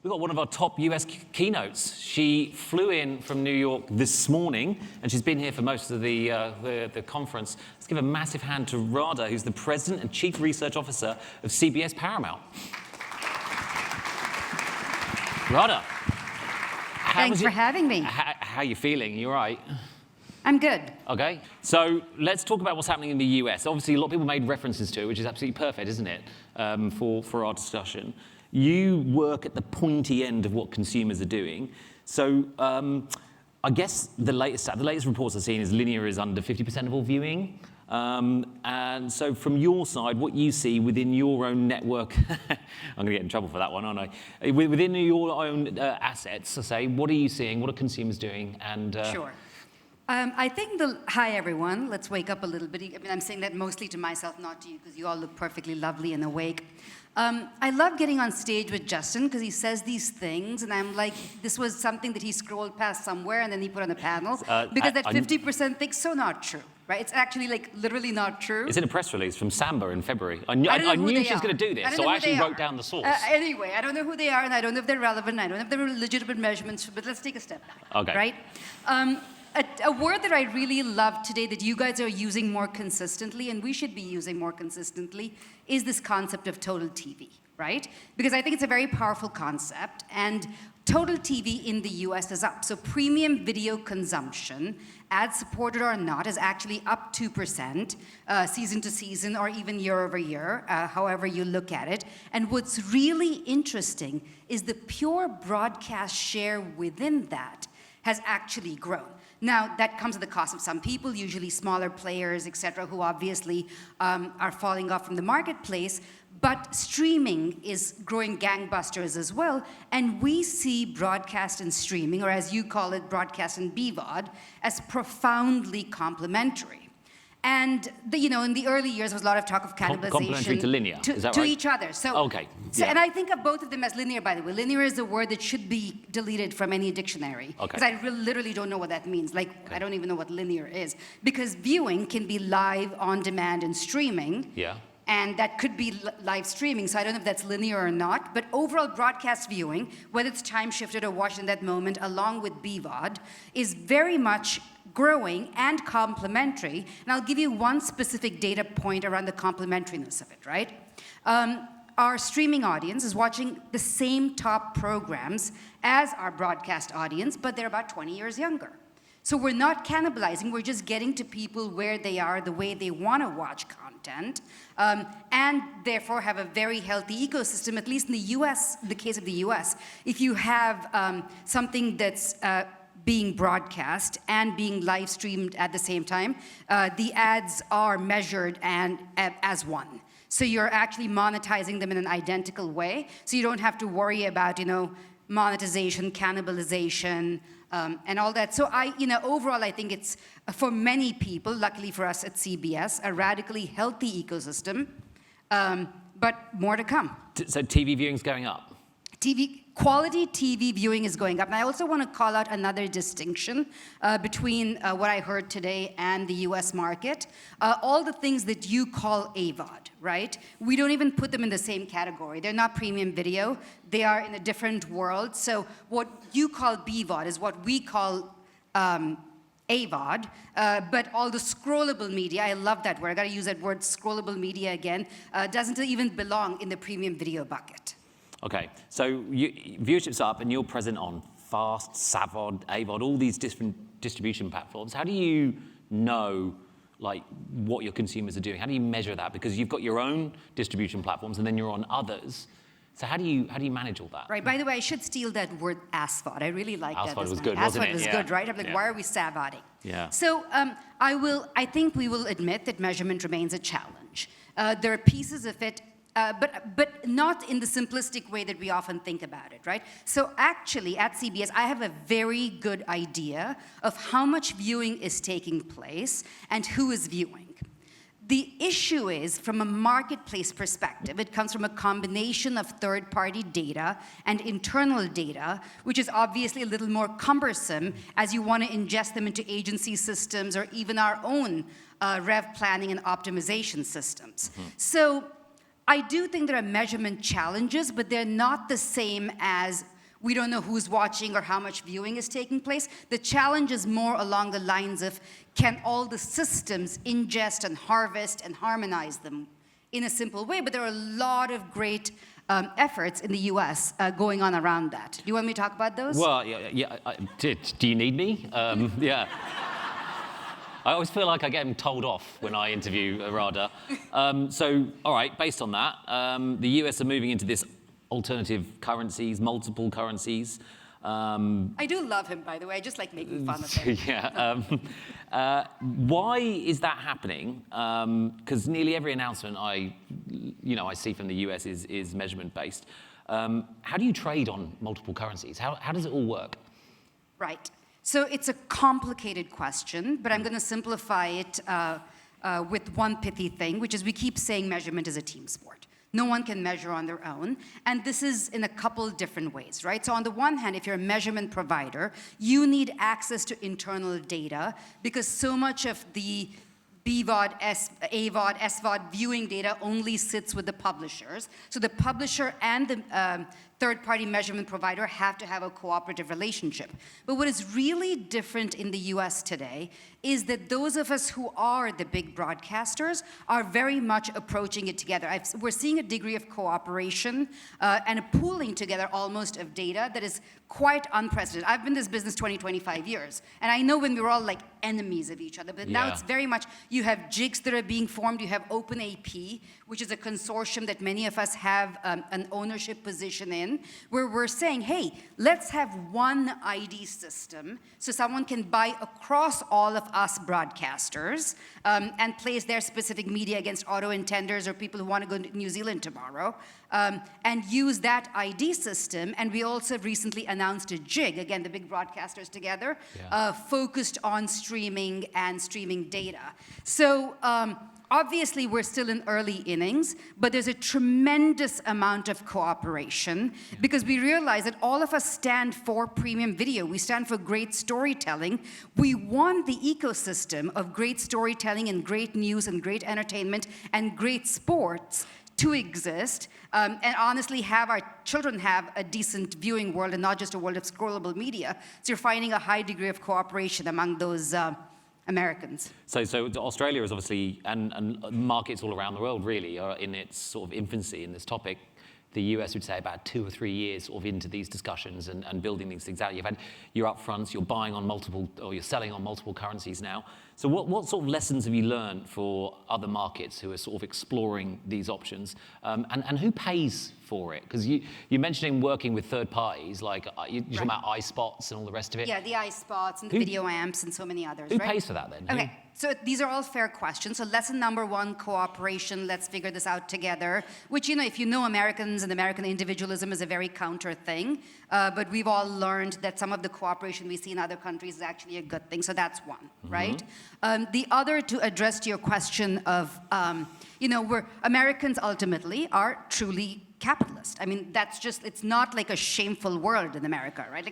We've got one of our top US keynotes. She flew in from New York this morning, and she's been here for most of the conference. Let's give a massive hand to Radha, who's the President and Chief Research Officer of CBS Paramount. Radha. Thanks for having me. How are you feeling? You all right? I'm good. Okay. So let's talk about what's happening in the US. Obviously, a lot of people made references to it, which is absolutely perfect, isn't it, for our discussion. You work at the pointy end of what consumers are doing. So I guess the latest reports I've seen is linear is under 50% of all viewing. And so from your side, what you see within your own network, I'm going to get in trouble for that one, aren't I? Within your own assets, say, what are you seeing? What are consumers doing? And Sure. I think hi everyone, let's wake up a little bit. I mean, I'm saying that mostly to myself, not to you, because you all look perfectly lovely and awake. I love getting on stage with Justin because he says these things, and I'm like, this was something that he scrolled past somewhere and then he put on the panel, because that 50% thing's so not true, right? It's actually like literally not true. It's in a press release from Samba in February. I knew she was going to do this, so I actually wrote down the source. Anyway, I don't know who they are, and I don't know if they're relevant, I don't know if they're legitimate measurements, but let's take a step back, okay. Right? A word that I really love today that you guys are using more consistently, and we should be using more consistently, is this concept of total TV, right? Because I think it's a very powerful concept, and total TV in the US is up. So premium video consumption, ad-supported or not, is actually up 2% season to season, or even year over year, however you look at it. And what's really interesting is the pure broadcast share within that has actually grown. Now, that comes at the cost of some people, usually smaller players, et cetera, who obviously are falling off from the marketplace. But streaming is growing gangbusters as well. And we see broadcast and streaming, or as you call it, broadcast and BVOD, as profoundly complementary. And in the early years, there was a lot of talk of cannibalization. Complementary to linear, is that right? To each other. So, okay. So, and I think of both of them as linear, by the way. Linear is a word that should be deleted from any dictionary. Because I literally don't know what that means. Like, I don't even know what linear is. Because viewing can be live, on demand, and streaming. Yeah. And that could be live streaming, so I don't know if that's linear or not. But overall broadcast viewing, whether it's time-shifted or watched in that moment, along with BVOD, is very much growing and complementary. And I'll give you one specific data point around the complementariness of it, right? Our streaming audience is watching the same top programs as our broadcast audience, but they're about 20 years younger. So we're not cannibalizing, we're just getting to people where they are, the way they want to watch content, and therefore have a very healthy ecosystem, at least in the US, in the case of the US. If you have something that's being broadcast and being live streamed at the same time, the ads are measured as one. So you're actually monetizing them in an identical way, so you don't have to worry about, monetization, cannibalization, and all that. So overall, I think it's, for many people, luckily for us at CBS, a radically healthy ecosystem, but more to come. So TV viewing's going up? Quality TV viewing is going up. And I also want to call out another distinction between what I heard today and the US market. All the things that you call AVOD, right? We don't even put them in the same category. They're not premium video. They are in a different world. So what you call BVOD is what we call AVOD, but all the scrollable media, I love that word, I gotta use that word, scrollable media again, doesn't even belong in the premium video bucket. Okay, so viewership's up and you're present on FAST, SAVOD, AVOD, all these different distribution platforms. How do you know what your consumers are doing? How do you measure that? Because you've got your own distribution platforms and then you're on others. So how do you manage all that? Right, by the way, I should steal that word ASVOD. I really like that. ASVOD was good, wasn't it? ASVOD was good, right? I'm like, why are we SAVODing? Yeah. So I think we will admit that measurement remains a challenge. There are pieces of it, but not in the simplistic way that we often think about it, right? So actually, at CBS, I have a very good idea of how much viewing is taking place and who is viewing. The issue is, from a marketplace perspective, it comes from a combination of third-party data and internal data, which is obviously a little more cumbersome as you want to ingest them into agency systems or even our own rev planning and optimization systems. Mm-hmm. So I do think there are measurement challenges, but they're not the same as We don't know who's watching or how much viewing is taking place. The challenge is more along the lines of, can all the systems ingest and harvest and harmonize them in a simple way? But there are a lot of great efforts in the US going on around that. Do you want me to talk about those? Well, do you need me? Yeah. I always feel like I get told off when I interview Radha. So, all right, based on that, the US are moving into this alternative currencies, multiple currencies. I do love him, by the way. I just like making fun of him. Yeah. Why is that happening? Because nearly every announcement I see from the US is measurement-based. How do you trade on multiple currencies? How does it all work? Right. So it's a complicated question, but I'm going to simplify it with one pithy thing, which is we keep saying measurement is a team sport. No one can measure on their own, and this is in a couple different ways, right? So on the one hand, if you're a measurement provider, you need access to internal data because so much of the BVOD, AVOD, SVOD viewing data only sits with the publishers. So the publisher and the third-party measurement provider have to have a cooperative relationship. But what is really different in the US today is that those of us who are the big broadcasters are very much approaching it together. We're seeing a degree of cooperation and a pooling together almost of data that is quite unprecedented. I've been in this business 25 years, and I know when we were all like enemies of each other, but now it's very much, you have jigs that are being formed, you have OpenAP, which is a consortium that many of us have an ownership position in, where we're saying, hey, let's have one ID system so someone can buy across all of us broadcasters and place their specific media against auto intenders or people who want to go to New Zealand tomorrow, and use that ID system. And we also recently announced a jig, again, the big broadcasters together, focused on streaming and streaming data. So obviously, we're still in early innings, but there's a tremendous amount of cooperation because we realize that all of us stand for premium video. We stand for great storytelling. We want the ecosystem of great storytelling and great news and great entertainment and great sports to exist, and honestly have our children have a decent viewing world and not just a world of scrollable media. So you're finding a high degree of cooperation among those Americans. So Australia is obviously, and markets all around the world really, are in its sort of infancy in this topic. The US would say about 2 or 3 years sort of into these discussions and building these things out. You've had your upfronts, you're buying on multiple, or you're selling on multiple currencies now. So what sort of lessons have you learned for other markets who are sort of exploring these options? And who pays for it? Because you're mentioning working with third parties, like you're talking about iSpots and all the rest of it. Yeah, the iSpots and the video amps and so many others, Who pays for that then? Okay, so these are all fair questions. So lesson number one, cooperation. Let's figure this out together. Which, if you know Americans and American individualism is a very counter thing. But we've all learned that some of the cooperation we see in other countries is actually a good thing. So that's one, right? The other, to address to your question of, we're Americans ultimately are truly capitalist. I mean, that's just, it's not like a shameful word in America, right?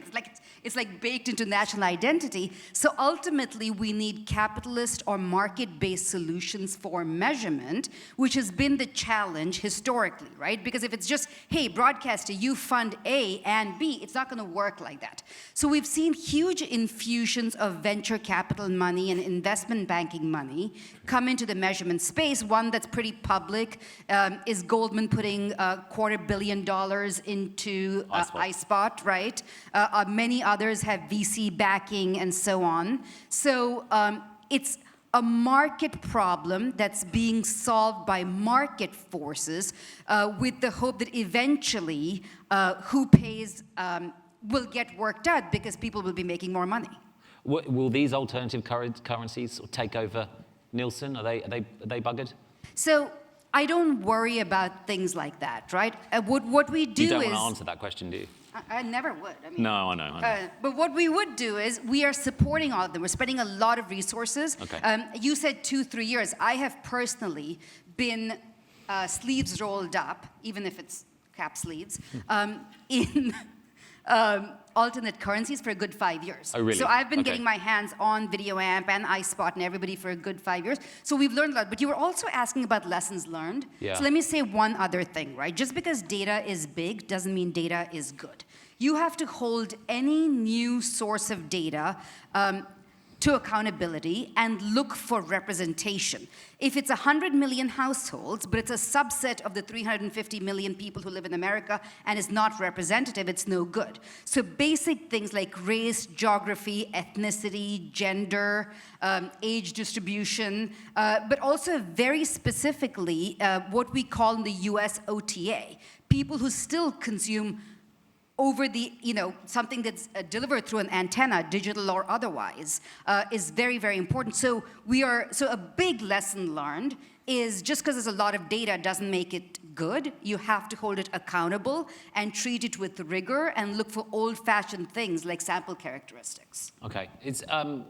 It's like baked into national identity. So ultimately, we need capitalist or market-based solutions for measurement, which has been the challenge historically, right? Because if it's just, hey, broadcaster, you fund A and B, it's not going to work like that. So we've seen huge infusions of venture capital money and investment banking money come into the measurement space. One that's pretty public is Goldman putting $250 million into iSpot, right? Many others have VC backing and so on. So it's a market problem that's being solved by market forces with the hope that eventually who pays will get worked out because people will be making more money. Will these alternative currencies sort of take over Nielsen? Are they buggered? So I don't worry about things like that, right? What we do is... You don't want to answer that question, do you? I never would. I mean, no, I know. But what we would do is we are supporting all of them. We're spending a lot of resources. Okay. You said 2-3 years. I have personally been sleeves rolled up, even if it's cap sleeves, in alternate currencies for a good 5 years. Oh, really? So I've been getting my hands on Video Amp and iSpot and everybody for a good 5 years. So we've learned a lot. But you were also asking about lessons learned. Yeah. So let me say one other thing, right? Just because data is big doesn't mean data is good. You have to hold any new source of data to accountability and look for representation. If it's 100 million households, but it's a subset of the 350 million people who live in America and is not representative, it's no good. So basic things like race, geography, ethnicity, gender, age distribution, but also very specifically what we call in the US OTA, people who still consume over the, something that's delivered through an antenna, digital or otherwise, is very, very important. So a big lesson learned is just because there's a lot of data doesn't make it good. You have to hold it accountable and treat it with rigor and look for old-fashioned things like sample characteristics. Okay, it's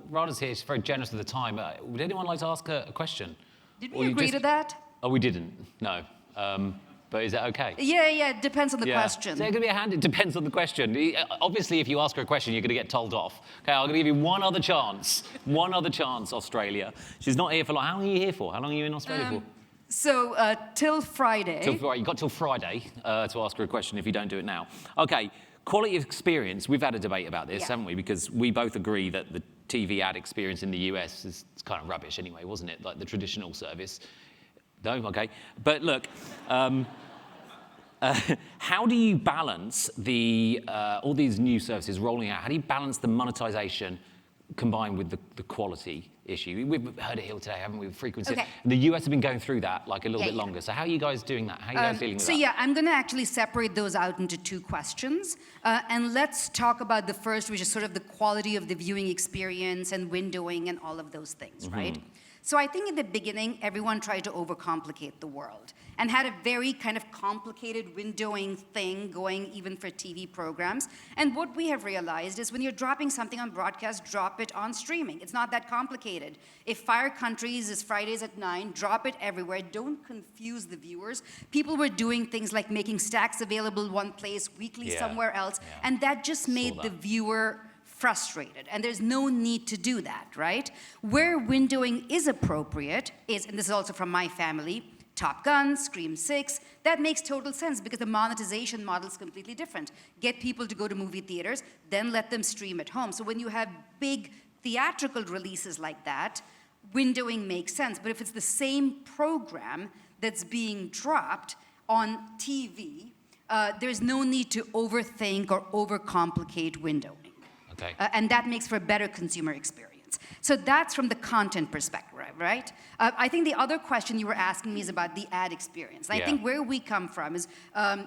Radha's here. She's very generous with the time. Would anyone like to ask her a question? Did we agree to that? Oh, we didn't. No. But is that okay? Yeah, it depends on the question. So going to be a hand, it depends on the question. Obviously, if you ask her a question, you're going to get told off. Okay, I'm going to give you one other chance. One other chance, Australia. She's not here for long. How long are you here for? How long are you in Australia for? So, till Friday. You've got till Friday to ask her a question if you don't do it now. Okay, quality of experience. We've had a debate about this, haven't we? Because we both agree that the TV ad experience in the US is kind of rubbish anyway, wasn't it? Like the traditional service. No? Okay. But look, how do you balance all these new services rolling out? How do you balance the monetization combined with the quality issue? We've heard it here today, haven't we, with frequency? Okay. The US have been going through that like a little bit longer. So how are you guys doing that? How are you guys dealing with that? So I'm going to actually separate those out into two questions. And let's talk about the first, which is sort of the quality of the viewing experience and windowing and all of those things, right? So I think in the beginning, everyone tried to overcomplicate the world and had a very kind of complicated windowing thing going even for TV programs. And what we have realized is when you're dropping something on broadcast, drop it on streaming. It's not that complicated. If Fire Countries is Fridays at 9, drop it everywhere. Don't confuse the viewers. People were doing things like making stacks available one place, weekly somewhere else, and that just made the viewer frustrated, and there's no need to do that, right? Where windowing is appropriate is, and this is also from my family, Top Gun, Scream 6, that makes total sense because the monetization model is completely different. Get people to go to movie theaters, then let them stream at home. So when you have big theatrical releases like that, windowing makes sense. But if it's the same program that's being dropped on TV, there's no need to overthink or overcomplicate windowing. Okay. And that makes for a better consumer experience. So that's from the content perspective, right? I think the other question you were asking me is about the ad experience. I think where we come from is,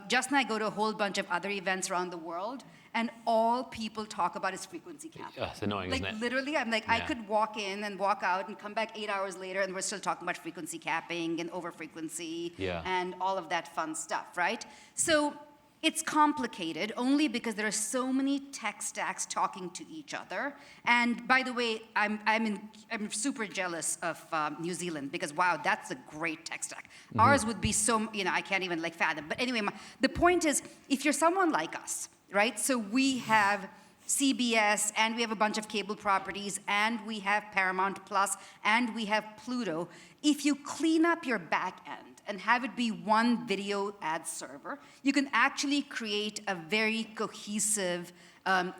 Justin and I go to a whole bunch of other events around the world, and all people talk about is frequency capping. It's annoying, isn't it? Literally, I'm like, I could walk in and walk out and come back 8 hours later, and we're still talking about frequency capping and over-frequency and all of that fun stuff, right? So it's complicated only because there are so many tech stacks talking to each other. And by the way, I'm super jealous of New Zealand because, wow, that's a great tech stack. Ours would be so, I can't even fathom. But anyway, the point is, if you're someone like us, right? So we have CBS, and we have a bunch of cable properties, and we have Paramount Plus, and we have Pluto. If you clean up your back end and have it be one video ad server, you can actually create a very cohesive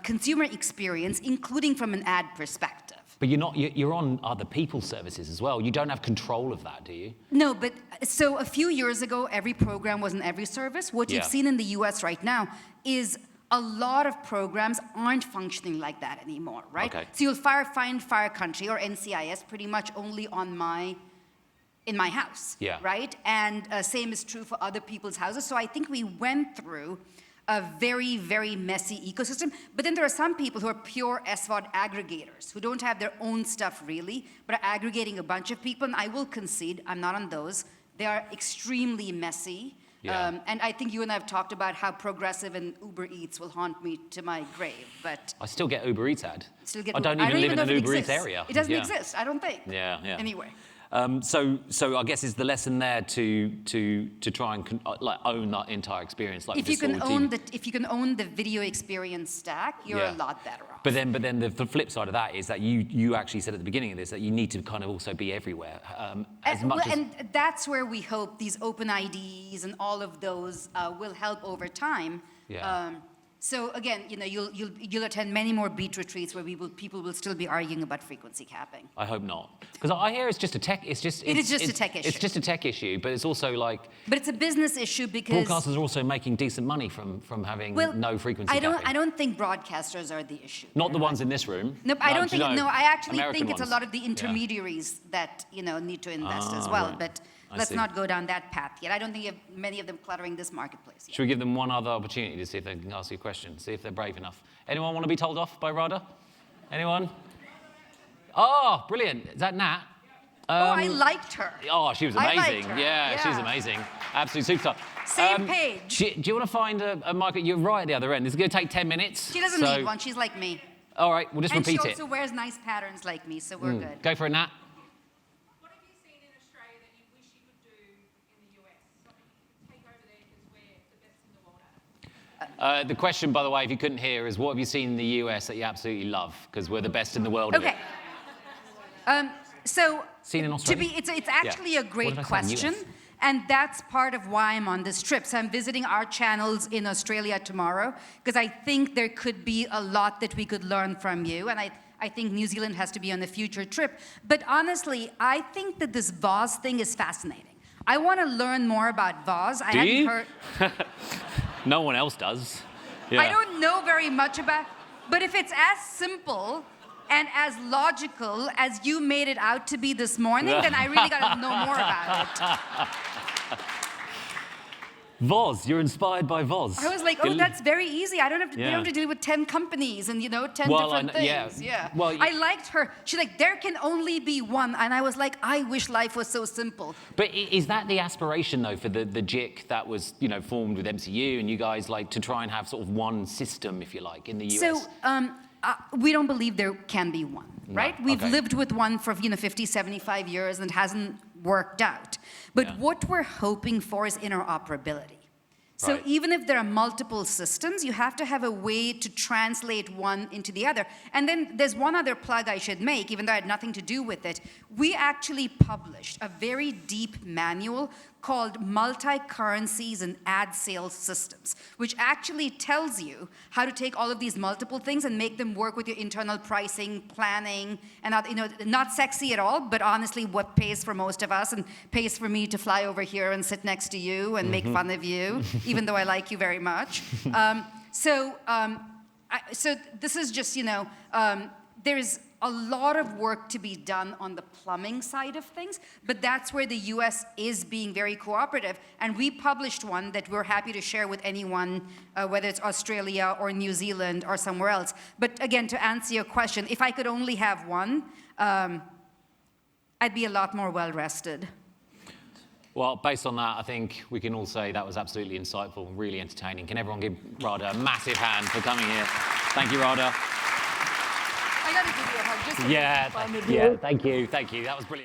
consumer experience, including from an ad perspective. But you're on other people's services as well. You don't have control of that, do you? No, but so a few years ago, every program was on every service. What you've seen in the US right now is a lot of programs aren't functioning like that anymore, right? Okay. So you'll find Fire Country or NCIS pretty much only in my house, right? And same is true for other people's houses. So I think we went through a very, very messy ecosystem. But then there are some people who are pure SVOD aggregators who don't have their own stuff really, but are aggregating a bunch of people. And I will concede, I'm not on those. They are extremely messy. And I think you and I have talked about how progressive and Uber Eats will haunt me to my grave, but... I still get Uber Eats ad. I don't even live in an Uber Eats area. It doesn't exist, I don't think. Anyway. So I guess is the lesson there to try and own that entire experience. Like if you can own the video experience stack, you're a lot better off. But then the flip side of that is that you actually said at the beginning of this that you need to kind of also be everywhere and that's where we hope these open IDs and all of those will help over time. So again, you'll attend many more beat retreats where people will still be arguing about frequency capping. I hope not, because I hear it's just a tech. It is just a tech issue. It's just a tech issue, but it's also like. But it's a business issue because broadcasters are also making decent money from having no frequency capping. I don't think broadcasters are the issue. Not the ones in this room. Nope, I don't think. No, I actually think it's a ones. lot of the intermediaries that need to invest as well. Right. But let's not go down that path yet. I don't think you have many of them cluttering this marketplace yet. Should we give them one other opportunity to see if they can ask you a question, see if they're brave enough? Anyone want to be told off by Radha? Anyone? Oh, brilliant. Is that Nat? I liked her. Oh, she was amazing. I liked her. Yeah, she's amazing. Absolute superstar. Same page. Do you want to find a mic? You're right at the other end. It's going to take 10 minutes. She doesn't need one. She's like me. All right, we'll just repeat it. And she also wears nice patterns like me, so we're good. Go for it, Nat. What have you seen in Australia that you wish you could do in the US? Something you could take over there because we're the best in the world at it. The question, by the way, if you couldn't hear, is what have you seen in the US that you absolutely love? Because we're the best in the world Okay. at it. So Seen in Australia? it's actually a great What did I say, question. US? And that's part of why I'm on this trip. So I'm visiting our channels in Australia tomorrow because I think there could be a lot that we could learn from you. And I think New Zealand has to be on a future trip. But honestly, I think that this VOZ thing is fascinating. I want to learn more about VOZ. I hadn't heard. No one else does. Yeah. I don't know very much about, but if it's as simple and as logical as you made it out to be this morning, then I really got to know more about it. Voz, you're inspired by Voz. I was like, oh, that's very easy. I don't have to, we don't have to deal with 10 companies and, 10 different things. Yeah. Well, I liked her. She's like, there can only be one. And I was like, I wish life was so simple. But is that the aspiration, though, for the JIC that was, formed with MCU and you guys, like, to try and have sort of one system, if you like, in the US? So, we don't believe there can be one, right? We've lived with one for 50, 75 years and it hasn't worked out. But what we're hoping for is interoperability. So even if there are multiple systems, you have to have a way to translate one into the other. And then there's one other plug I should make, even though I had nothing to do with it. We actually published a very deep manual called Multi-Currencies and Ad Sales Systems, which actually tells you how to take all of these multiple things and make them work with your internal pricing, planning, and not sexy at all, but honestly what pays for most of us and pays for me to fly over here and sit next to you and make fun of you, even though I like you very much. So this is just, there's a lot of work to be done on the plumbing side of things, but that's where the US is being very cooperative. And we published one that we're happy to share with anyone, whether it's Australia or New Zealand or somewhere else. But again, to answer your question, if I could only have one, I'd be a lot more well-rested. Well, based on that, I think we can all say that was absolutely insightful, really entertaining. Can everyone give Radha a massive hand for coming here? Thank you, Radha. I gotta give you a hug just for making fun of you. Thank you. That was brilliant.